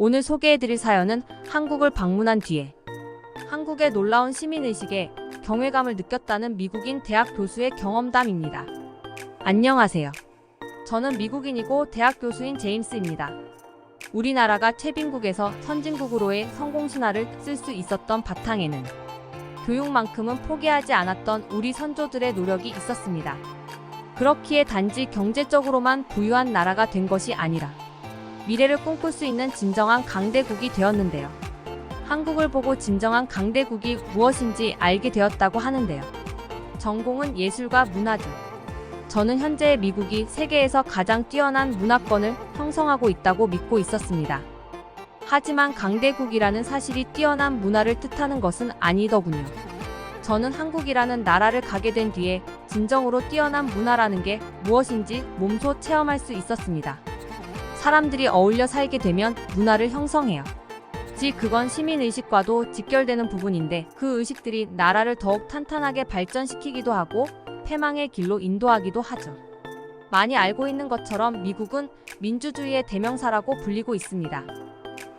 오늘 소개해드릴 사연은 한국을 방문한 뒤에 한국의 놀라운 시민의식에 경외감을 느꼈다는 미국인 대학 교수의 경험담입니다. 안녕하세요. 저는 미국인이고 대학 교수인 제임스입니다. 우리나라가 최빈국에서 선진국으로의 성공신화를 쓸 수 있었던 바탕에는 교육만큼은 포기하지 않았던 우리 선조들의 노력이 있었습니다. 그렇기에 단지 경제적으로만 부유한 나라가 된 것이 아니라 미래를 꿈꿀 수 있는 진정한 강대국이 되었는데요. 한국을 보고 진정한 강대국이 무엇인지 알게 되었다고 하는데요. 전공은 예술과 문화죠. 저는 현재 미국이 세계에서 가장 뛰어난 문화권을 형성하고 있다고 믿고 있었습니다. 하지만 강대국이라는 사실이 뛰어난 문화를 뜻하는 것은 아니더군요. 저는 한국이라는 나라를 가게 된 뒤에 진정으로 뛰어난 문화라는 게 무엇인지 몸소 체험할 수 있었습니다. 사람들이 어울려 살게 되면 문화를 형성해요. 즉 그건 시민의식과도 직결되는 부분인데 그 의식들이 나라를 더욱 탄탄하게 발전시키기도 하고 패망의 길로 인도하기도 하죠. 많이 알고 있는 것처럼 미국은 민주주의의 대명사라고 불리고 있습니다.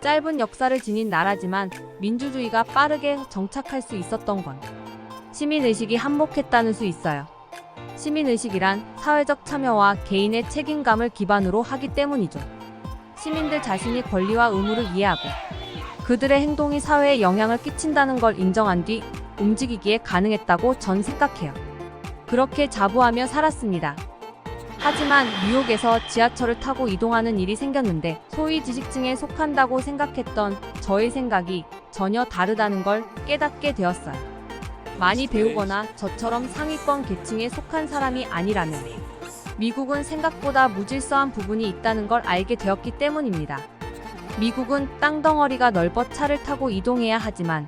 짧은 역사를 지닌 나라지만 민주주의가 빠르게 정착할 수 있었던 건 시민의식이 한몫했다는 수 있어요. 시민의식이란 사회적 참여와 개인의 책임감을 기반으로 하기 때문이죠. 시민들 자신이 권리와 의무를 이해하고 그들의 행동이 사회에 영향을 끼친다는 걸 인정한 뒤 움직이기에 가능했다고 전 생각해요. 그렇게 자부하며 살았습니다. 하지만 뉴욕에서 지하철을 타고 이동하는 일이 생겼는데 소위 지식층에 속한다고 생각했던 저의 생각이 전혀 다르다는 걸 깨닫게 되었어요. 많이 배우거나 저처럼 상위권 계층에 속한 사람이 아니라면 미국은 생각보다 무질서한 부분이 있다는 걸 알게 되었기 때문입니다. 미국은 땅덩어리가 넓어 차를 타고 이동해야 하지만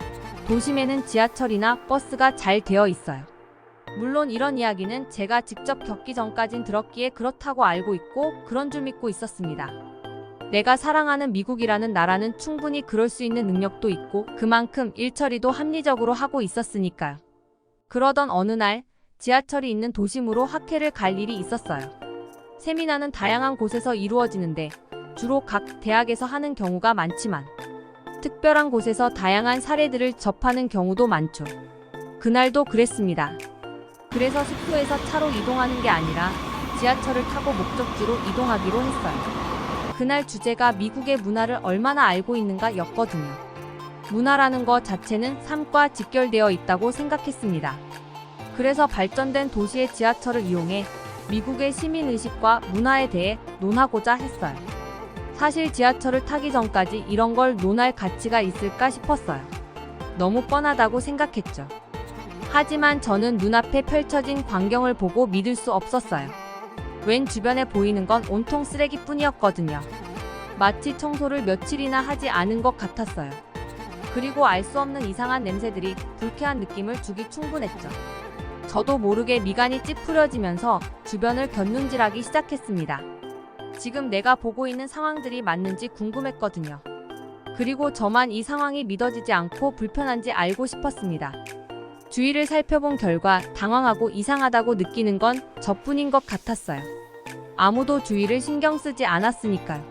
도심에는 지하철이나 버스가 잘 되어 있어요. 물론 이런 이야기는 제가 직접 겪기 전까진 들었기에 그렇다고 알고 있고 그런 줄 믿고 있었습니다. 내가 사랑하는 미국이라는 나라는 충분히 그럴 수 있는 능력도 있고 그만큼 일처리도 합리적으로 하고 있었으니까요. 그러던 어느 날 지하철이 있는 도심으로 학회를 갈 일이 있었어요. 세미나는 다양한 곳에서 이루어지는데 주로 각 대학에서 하는 경우가 많지만 특별한 곳에서 다양한 사례들을 접하는 경우도 많죠. 그날도 그랬습니다. 그래서 숙소에서 차로 이동하는 게 아니라 지하철을 타고 목적지로 이동하기로 했어요. 그날 주제가 미국의 문화를 얼마나 알고 있는가 였거든요. 문화라는 것 자체는 삶과 직결되어 있다고 생각했습니다. 그래서 발전된 도시의 지하철을 이용해 미국의 시민의식과 문화에 대해 논하고자 했어요. 사실 지하철을 타기 전까지 이런 걸 논할 가치가 있을까 싶었어요. 너무 뻔하다고 생각했죠. 하지만 저는 눈앞에 펼쳐진 광경을 보고 믿을 수 없었어요. 웬 주변에 보이는 건 온통 쓰레기뿐이었거든요. 마치 청소를 며칠이나 하지 않은 것 같았어요. 그리고 알 수 없는 이상한 냄새들이 불쾌한 느낌을 주기 충분했죠. 저도 모르게 미간이 찌푸려지면서 주변을 곁눈질하기 시작했습니다. 지금 내가 보고 있는 상황들이 맞는지 궁금했거든요. 그리고 저만 이 상황이 믿어지지 않고 불편한지 알고 싶었습니다. 주위를 살펴본 결과 당황하고 이상하다고 느끼는 건 저뿐인 것 같았어요. 아무도 주위를 신경 쓰지 않았으니까요.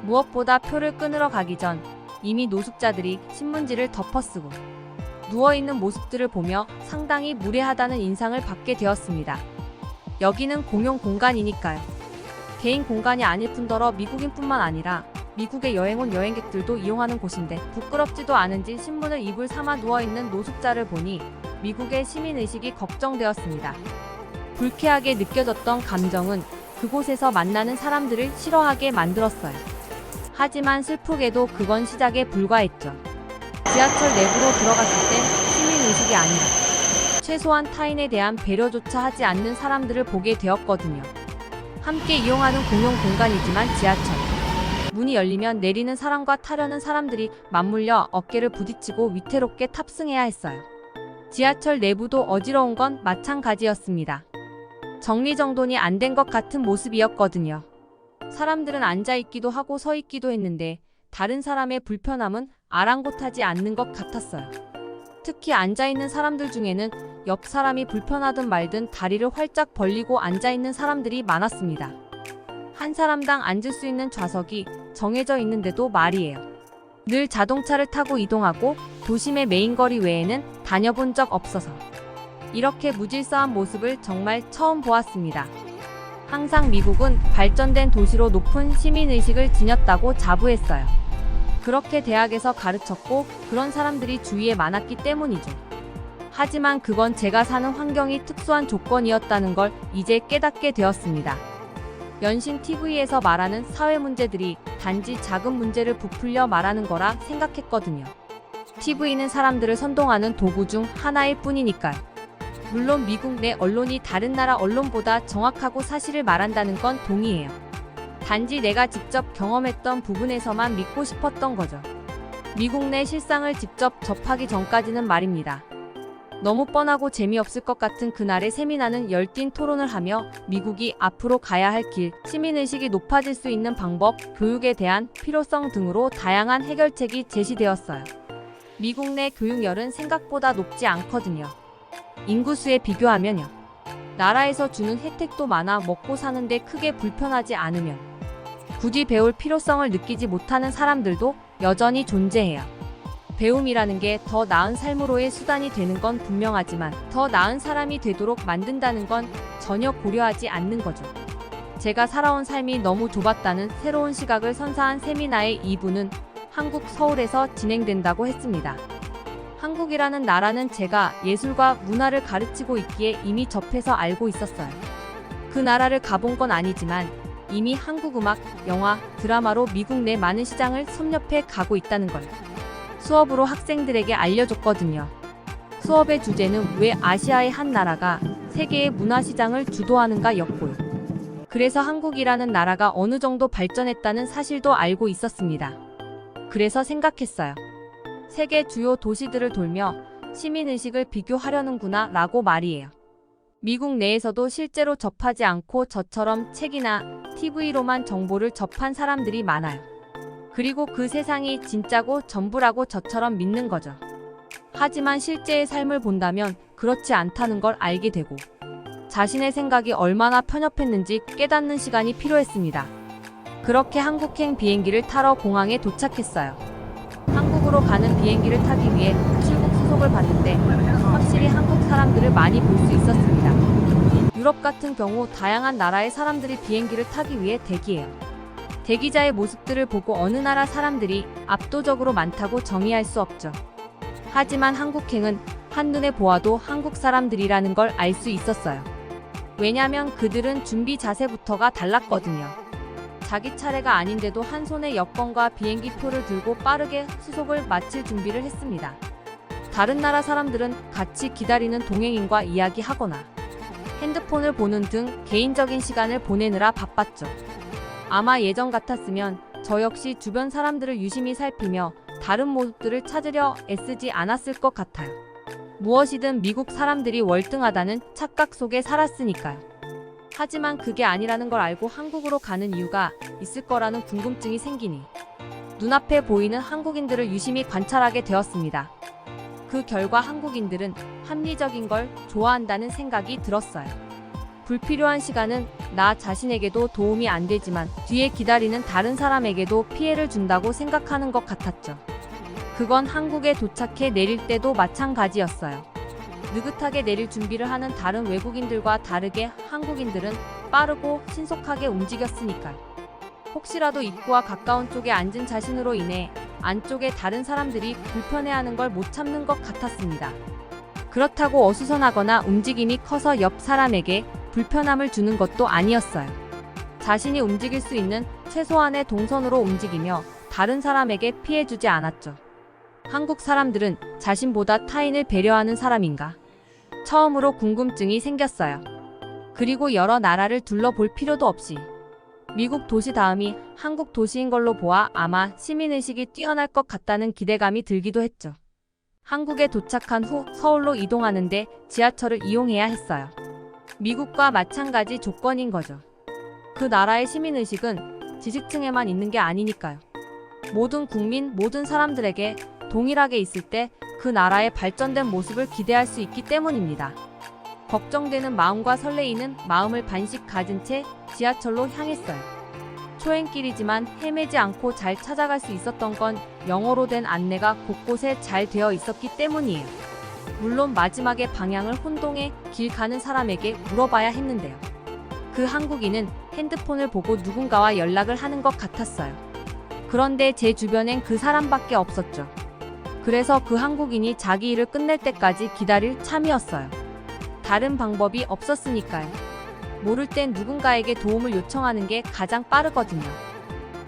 무엇보다 표를 끊으러 가기 전 이미 노숙자들이 신문지를 덮어쓰고 누워있는 모습들을 보며 상당히 무례하다는 인상을 받게 되었습니다. 여기는 공용 공간이니까요. 개인 공간이 아닐 뿐더러 미국인뿐만 아니라 미국에 여행 온 여행객들도 이용하는 곳인데 부끄럽지도 않은지 신문을 이불 삼아 누워있는 노숙자를 보니 미국의 시민의식이 걱정되었습니다. 불쾌하게 느껴졌던 감정은 그곳에서 만나는 사람들을 싫어하게 만들었어요. 하지만 슬프게도 그건 시작에 불과했죠. 지하철 내부로 들어갔을 땐 시민의식이 아니라 최소한 타인에 대한 배려조차 하지 않는 사람들을 보게 되었거든요. 함께 이용하는 공용 공간이지만 지하철. 문이 열리면 내리는 사람과 타려는 사람들이 맞물려 어깨를 부딪히고 위태롭게 탑승해야 했어요. 지하철 내부도 어지러운 건 마찬가지였습니다. 정리정돈이 안 된 것 같은 모습이었거든요. 사람들은 앉아있기도 하고 서있기도 했는데 다른 사람의 불편함은 아랑곳하지 않는 것 같았어요. 특히 앉아있는 사람들 중에는 옆 사람이 불편하든 말든 다리를 활짝 벌리고 앉아있는 사람들이 많았습니다. 한 사람당 앉을 수 있는 좌석이 정해져 있는데도 말이에요. 늘 자동차를 타고 이동하고 도심의 메인거리 외에는 다녀본 적 없어서 이렇게 무질서한 모습을 정말 처음 보았습니다. 항상 미국은 발전된 도시로 높은 시민의식을 지녔다고 자부했어요. 그렇게 대학에서 가르쳤고 그런 사람들이 주위에 많았기 때문이죠. 하지만 그건 제가 사는 환경이 특수한 조건이었다는 걸 이제 깨닫게 되었습니다. 연신 TV에서 말하는 사회 문제들이 단지 작은 문제를 부풀려 말하는 거라 생각했거든요. TV는 사람들을 선동하는 도구 중 하나일 뿐이니까요. 물론 미국 내 언론이 다른 나라 언론보다 정확하고 사실을 말한다는 건 동의해요. 단지 내가 직접 경험했던 부분에서만 믿고 싶었던 거죠. 미국 내 실상을 직접 접하기 전까지는 말입니다. 너무 뻔하고 재미없을 것 같은 그날의 세미나는 열띤 토론을 하며 미국이 앞으로 가야 할 길, 시민의식이 높아질 수 있는 방법, 교육에 대한 필요성 등으로 다양한 해결책이 제시되었어요. 미국 내 교육열은 생각보다 높지 않거든요. 인구수에 비교하면요. 나라에서 주는 혜택도 많아 먹고 사는데 크게 불편하지 않으면 굳이 배울 필요성을 느끼지 못하는 사람들도 여전히 존재해요. 배움이라는 게 더 나은 삶으로의 수단이 되는 건 분명하지만 더 나은 사람이 되도록 만든다는 건 전혀 고려하지 않는 거죠. 제가 살아온 삶이 너무 좁았다는 새로운 시각을 선사한 세미나의 2부는 한국 서울에서 진행된다고 했습니다. 한국이라는 나라는 제가 예술과 문화를 가르치고 있기에 이미 접해서 알고 있었어요. 그 나라를 가본 건 아니지만 이미 한국 음악, 영화, 드라마로 미국 내 많은 시장을 섭렵해 가고 있다는 걸 수업으로 학생들에게 알려줬거든요. 수업의 주제는 왜 아시아의 한 나라가 세계의 문화시장을 주도하는가 였고요. 그래서 한국이라는 나라가 어느 정도 발전했다는 사실도 알고 있었습니다. 그래서 생각했어요. 세계 주요 도시들을 돌며 시민의식을 비교하려는구나 라고 말이에요. 미국 내에서도 실제로 접하지 않고 저처럼 책이나 TV로만 정보를 접한 사람들이 많아요. 그리고 그 세상이 진짜고 전부라고 저처럼 믿는 거죠. 하지만 실제의 삶을 본다면 그렇지 않다는 걸 알게 되고 자신의 생각이 얼마나 편협했는지 깨닫는 시간이 필요했습니다. 그렇게 한국행 비행기를 타러 공항에 도착했어요. 한국으로 가는 비행기를 타기 위해 출국 수속을 받는데 확실히 한국 사람들을 많이 볼 수 있었습니다. 유럽 같은 경우 다양한 나라의 사람들이 비행기를 타기 위해 대기해요. 대기자의 모습들을 보고 어느 나라 사람들이 압도적으로 많다고 정의할 수 없죠. 하지만 한국행은 한눈에 보아도 한국 사람들이라는 걸 알 수 있었어요. 왜냐면 그들은 준비 자세부터가 달랐거든요. 자기 차례가 아닌데도 한 손에 여권과 비행기 표를 들고 빠르게 수속을 마칠 준비를 했습니다. 다른 나라 사람들은 같이 기다리는 동행인과 이야기하거나 핸드폰을 보는 등 개인적인 시간을 보내느라 바빴죠. 아마 예전 같았으면 저 역시 주변 사람들을 유심히 살피며 다른 모습들을 찾으려 애쓰지 않았을 것 같아요. 무엇이든 미국 사람들이 월등하다는 착각 속에 살았으니까요. 하지만 그게 아니라는 걸 알고 한국으로 가는 이유가 있을 거라는 궁금증이 생기니 눈앞에 보이는 한국인들을 유심히 관찰하게 되었습니다. 그 결과 한국인들은 합리적인 걸 좋아한다는 생각이 들었어요. 불필요한 시간은 나 자신에게도 도움이 안 되지만 뒤에 기다리는 다른 사람에게도 피해를 준다고 생각하는 것 같았죠. 그건 한국에 도착해 내릴 때도 마찬가지였어요. 느긋하게 내릴 준비를 하는 다른 외국인들과 다르게 한국인들은 빠르고 신속하게 움직였으니까요. 혹시라도 입구와 가까운 쪽에 앉은 자신으로 인해 안쪽에 다른 사람들이 불편해하는 걸 못 참는 것 같았습니다. 그렇다고 어수선하거나 움직임이 커서 옆 사람에게 불편함을 주는 것도 아니었어요. 자신이 움직일 수 있는 최소한의 동선으로 움직이며 다른 사람에게 피해주지 않았죠. 한국 사람들은 자신보다 타인을 배려하는 사람인가? 처음으로 궁금증이 생겼어요. 그리고 여러 나라를 둘러볼 필요도 없이 미국 도시 다음이 한국 도시인 걸로 보아 아마 시민의식이 뛰어날 것 같다는 기대감이 들기도 했죠. 한국에 도착한 후 서울로 이동하는데 지하철을 이용해야 했어요. 미국과 마찬가지 조건인 거죠. 그 나라의 시민의식은 지식층에만 있는 게 아니니까요. 모든 국민, 모든 사람들에게 동일하게 있을 때 그 나라의 발전된 모습을 기대할 수 있기 때문입니다. 걱정되는 마음과 설레이는 마음을 반씩 가진 채 지하철로 향했어요. 소행길이지만 헤매지 않고 잘 찾아갈 수 있었던 건 영어로 된 안내가 곳곳에 잘 되어 있었기 때문이에요. 물론 마지막에 방향을 혼동해 길 가는 사람에게 물어봐야 했는데요. 그 한국인은 핸드폰을 보고 누군가와 연락을 하는 것 같았어요. 그런데 제 주변엔 그 사람밖에 없었죠. 그래서 그 한국인이 자기 일을 끝낼 때까지 기다릴 참이었어요. 다른 방법이 없었으니까요. 모를 땐 누군가에게 도움을 요청하는 게 가장 빠르거든요.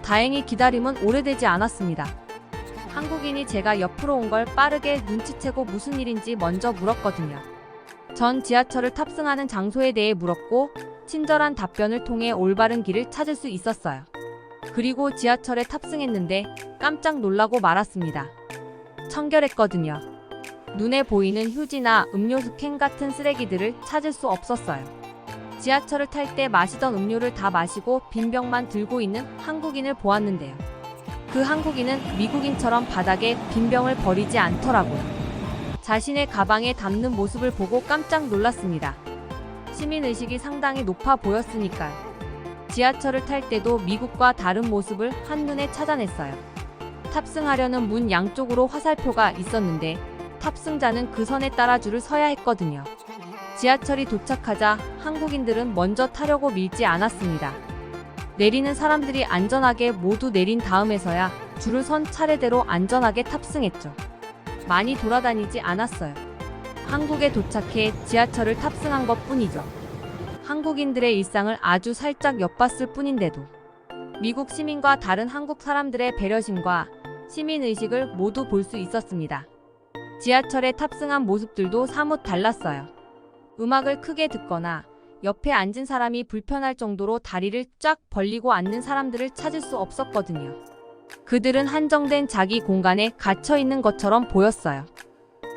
다행히 기다림은 오래되지 않았습니다. 한국인이 제가 옆으로 온 걸 빠르게 눈치채고 무슨 일인지 먼저 물었거든요. 전 지하철을 탑승하는 장소에 대해 물었고 친절한 답변을 통해 올바른 길을 찾을 수 있었어요. 그리고 지하철에 탑승했는데 깜짝 놀라고 말았습니다. 청결했거든요. 눈에 보이는 휴지나 음료수 캔 같은 쓰레기들을 찾을 수 없었어요. 지하철을 탈 때 마시던 음료를 다 마시고 빈 병만 들고 있는 한국인을 보았는데요. 그 한국인은 미국인처럼 바닥에 빈 병을 버리지 않더라고요. 자신의 가방에 담는 모습을 보고 깜짝 놀랐습니다. 시민의식이 상당히 높아 보였으니까요. 지하철을 탈 때도 미국과 다른 모습을 한눈에 찾아냈어요. 탑승하려는 문 양쪽으로 화살표가 있었는데 탑승자는 그 선에 따라 줄을 서야 했거든요. 지하철이 도착하자 한국인들은 먼저 타려고 밀지 않았습니다. 내리는 사람들이 안전하게 모두 내린 다음에서야 줄을 선 차례대로 안전하게 탑승했죠. 많이 돌아다니지 않았어요. 한국에 도착해 지하철을 탑승한 것뿐이죠. 한국인들의 일상을 아주 살짝 엿봤을 뿐인데도 미국 시민과 다른 한국 사람들의 배려심과 시민의식을 모두 볼 수 있었습니다. 지하철에 탑승한 모습들도 사뭇 달랐어요. 음악을 크게 듣거나 옆에 앉은 사람이 불편할 정도로 다리를 쫙 벌리고 앉는 사람들을 찾을 수 없었거든요. 그들은 한정된 자기 공간에 갇혀 있는 것처럼 보였어요.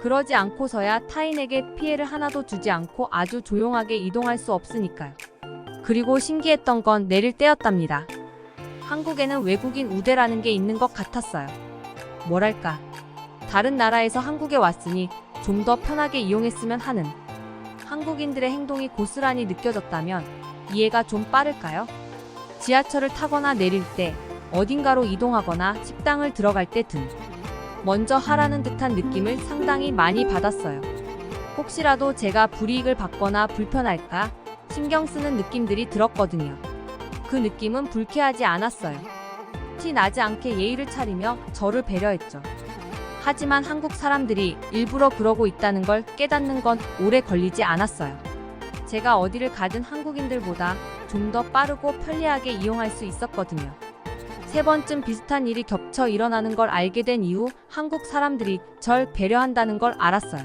그러지 않고서야 타인에게 피해를 하나도 주지 않고 아주 조용하게 이동할 수 없으니까요. 그리고 신기했던 건 내릴 때였답니다. 한국에는 외국인 우대라는 게 있는 것 같았어요. 뭐랄까, 다른 나라에서 한국에 왔으니 좀 더 편하게 이용했으면 하는 한국인들의 행동이 고스란히 느껴졌다면 이해가 좀 빠를까요? 지하철을 타거나 내릴 때, 어딘가로 이동하거나 식당을 들어갈 때 등 먼저 하라는 듯한 느낌을 상당히 많이 받았어요. 혹시라도 제가 불이익을 받거나 불편할까 신경 쓰는 느낌들이 들었거든요. 그 느낌은 불쾌하지 않았어요. 티 나지 않게 예의를 차리며 저를 배려했죠. 하지만 한국 사람들이 일부러 그러고 있다는 걸 깨닫는 건 오래 걸리지 않았어요. 제가 어디를 가든 한국인들보다 좀 더 빠르고 편리하게 이용할 수 있었거든요. 3번쯤 비슷한 일이 겹쳐 일어나는 걸 알게 된 이후 한국 사람들이 절 배려한다는 걸 알았어요.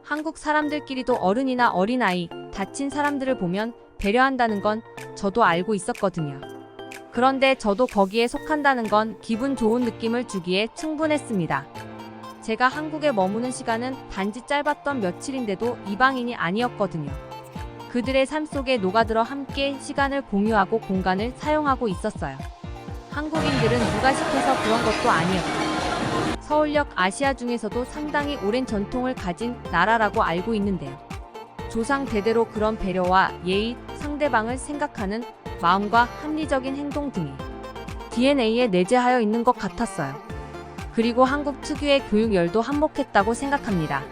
한국 사람들끼리도 어른이나 어린아이, 다친 사람들을 보면 배려한다는 건 저도 알고 있었거든요. 그런데 저도 거기에 속한다는 건 기분 좋은 느낌을 주기에 충분했습니다. 제가 한국에 머무는 시간은 단지 짧았던 며칠인데도 이방인이 아니었거든요. 그들의 삶 속에 녹아들어 함께 시간을 공유하고 공간을 사용하고 있었어요. 한국인들은 누가 시켜서 그런 것도 아니었고 서울역 아시아 중에서도 상당히 오랜 전통을 가진 나라라고 알고 있는데요. 조상 대대로 그런 배려와 예의, 상대방을 생각하는 마음과 합리적인 행동 등이 DNA에 내재하여 있는 것 같았어요. 그리고 한국 특유의 교육열도 한몫했다고 생각합니다.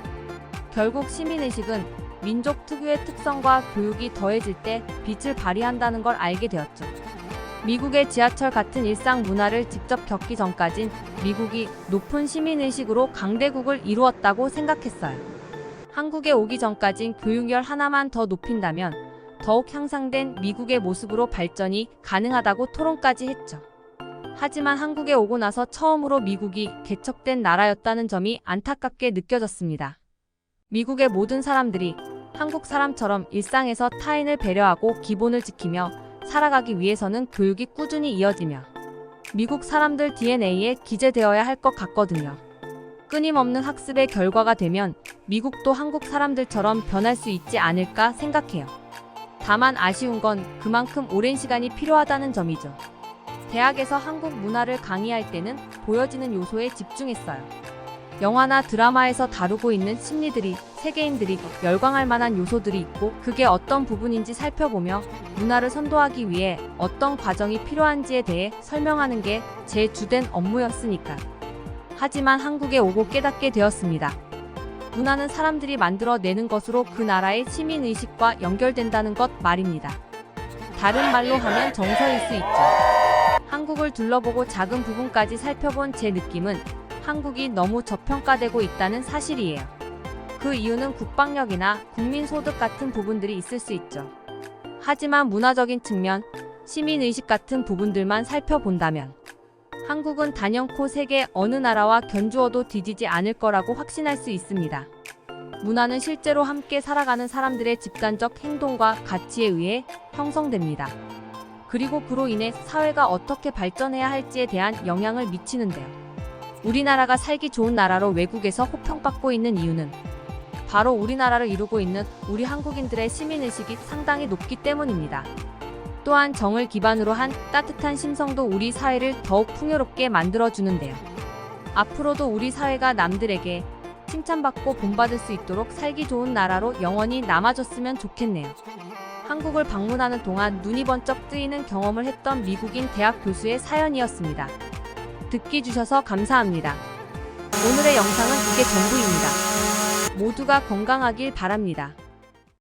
결국 시민의식은 민족 특유의 특성과 교육이 더해질 때 빛을 발휘한다는 걸 알게 되었죠. 미국의 지하철 같은 일상 문화를 직접 겪기 전까진 미국이 높은 시민의식으로 강대국을 이루었다고 생각했어요. 한국에 오기 전까진 교육열 하나만 더 높인다면 더욱 향상된 미국의 모습으로 발전이 가능하다고 토론까지 했죠. 하지만 한국에 오고 나서 처음으로 미국이 개척된 나라였다는 점이 안타깝게 느껴졌습니다. 미국의 모든 사람들이 한국 사람처럼 일상에서 타인을 배려하고 기본을 지키며 살아가기 위해서는 교육이 꾸준히 이어지며 미국 사람들 DNA에 기재되어야 할 것 같거든요. 끊임없는 학습의 결과가 되면 미국도 한국 사람들처럼 변할 수 있지 않을까 생각해요. 다만 아쉬운 건 그만큼 오랜 시간이 필요하다는 점이죠. 대학에서 한국 문화를 강의할 때는 보여지는 요소에 집중했어요. 영화나 드라마에서 다루고 있는 심리들이 세계인들이 열광할 만한 요소들이 있고 그게 어떤 부분인지 살펴보며 문화를 선도하기 위해 어떤 과정이 필요한지에 대해 설명하는 게 제 주된 업무였으니까. 하지만 한국에 오고 깨닫게 되었습니다. 문화는 사람들이 만들어내는 것으로 그 나라의 시민의식과 연결된다는 것 말입니다. 다른 말로 하면 정서일 수 있죠. 한국을 둘러보고 작은 부분까지 살펴본 제 느낌은 한국이 너무 저평가되고 있다는 사실이에요. 그 이유는 국방력이나 국민소득 같은 부분들이 있을 수 있죠. 하지만 문화적인 측면, 시민의식 같은 부분들만 살펴본다면 한국은 단연코 세계 어느 나라와 견주어도 뒤지지 않을 거라고 확신할 수 있습니다. 문화는 실제로 함께 살아가는 사람들의 집단적 행동과 가치에 의해 형성됩니다. 그리고 그로 인해 사회가 어떻게 발전해야 할지에 대한 영향을 미치는데요. 우리나라가 살기 좋은 나라로 외국에서 호평받고 있는 이유는 바로 우리나라를 이루고 있는 우리 한국인들의 시민의식이 상당히 높기 때문입니다. 또한 정을 기반으로 한 따뜻한 심성도 우리 사회를 더욱 풍요롭게 만들어주는데요. 앞으로도 우리 사회가 남들에게 칭찬받고 본받을 수 있도록 살기 좋은 나라로 영원히 남아줬으면 좋겠네요. 한국을 방문하는 동안 눈이 번쩍 뜨이는 경험을 했던 미국인 대학 교수의 사연이었습니다. 듣기 주셔서 감사합니다. 오늘의 영상은 이게 전부입니다. 모두가 건강하길 바랍니다.